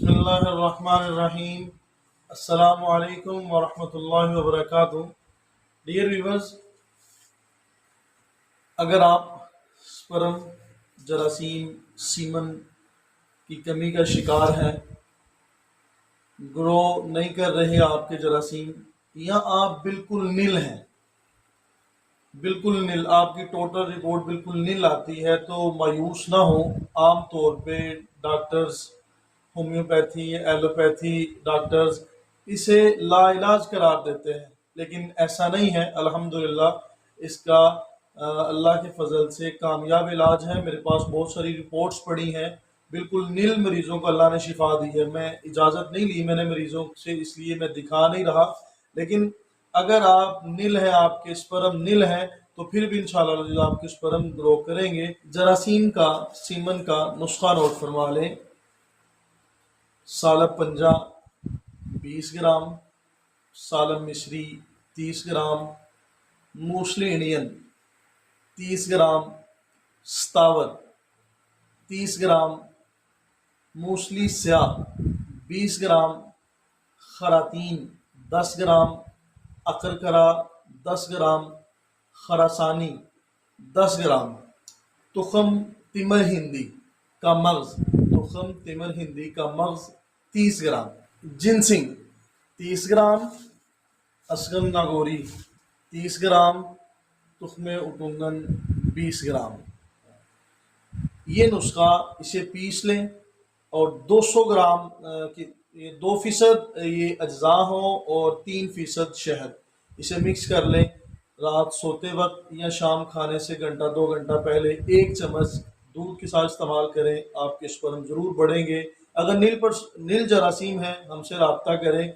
بسم اللہ الرحمن الرحیم۔ السلام علیکم ورحمۃ اللہ وبرکاتہ۔ ڈیئر ویورز، اگر آپ سپرم، جراثیم، سیمن کی کمی کا شکار ہیں، گرو نہیں کر رہے آپ کے جراثیم، یا آپ بالکل نل ہیں، بالکل نل، آپ کی ٹوٹل رپورٹ بالکل نل آتی ہے، تو مایوس نہ ہو۔ عام طور پہ ڈاکٹرز، ہومیوپیتھی، ایلوپیتھی ڈاکٹرز اسے لا علاج قرار دیتے ہیں، لیکن ایسا نہیں ہے۔ الحمدللہ اس کا اللہ کے فضل سے کامیاب علاج ہے۔ میرے پاس بہت ساری رپورٹس پڑی ہیں، بالکل نل مریضوں کو اللہ نے شفا دی ہے۔ میں اجازت نہیں لی میں نے مریضوں سے، اس لیے میں دکھا نہیں رہا، لیکن اگر آپ نل ہیں، آپ کے سپرم نل ہیں، تو پھر بھی انشاءاللہ آپ کے سپرم گرو کریں گے۔ جراثیم کا، سیمن کا نسخہ نوٹ فرما لیں۔ سالب پنجہ 20 گرام، سالم مصری 30 گرام، موسلی انڈین 30 گرام، ستاور 30 گرام، موسلی سیاہ 20 گرام، خراتین 10 گرام، اکرکرا 10 گرام، خراسانی 10 گرام، تخم تمر ہندی کا مغز، تخم تمر ہندی کا مغز 30 گرام، جنسنگ 30 گرام، اسگن ناگوری 30 گرام، تخم اٹنگن 20 گرام۔ یہ نسخہ اسے پیس لیں، اور 200 گرام کی 2% یہ اجزاء ہوں اور 3% شہد، اسے مکس کر لیں۔ رات سوتے وقت یا شام کھانے سے گھنٹہ 2 گھنٹہ پہلے 1 چمچ دودھ کے ساتھ استعمال کریں، آپ کے سپرم ضرور بڑھیں گے۔ اگر نل جراثیم ہیں، ہم سے رابطہ کریں۔